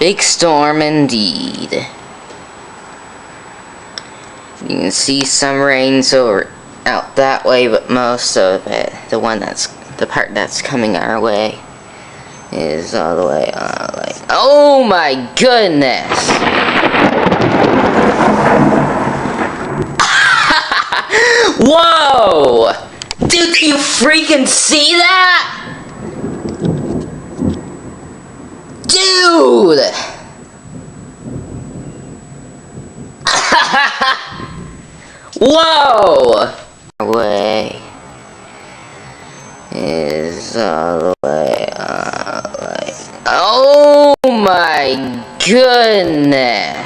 Big storm indeed. You can see some rains over out that way, but most of it, the part that's coming our way, is all the way like, oh my goodness! Whoa! Dude, you freaking see that? Dude! Whoa! Way is all the way like, oh my goodness!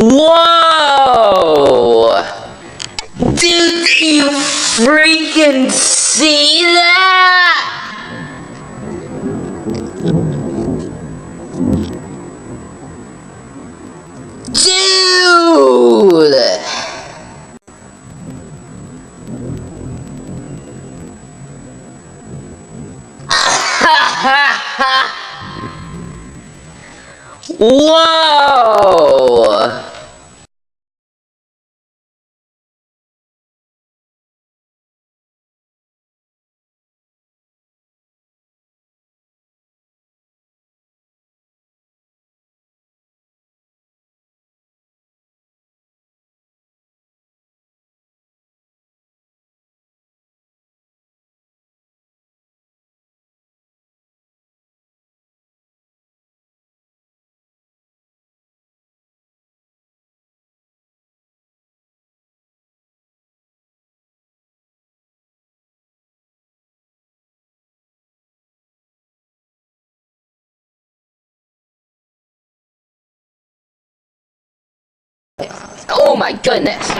Whoa! Dude, you freaking see that? Dude! Whoa! Oh my goodness!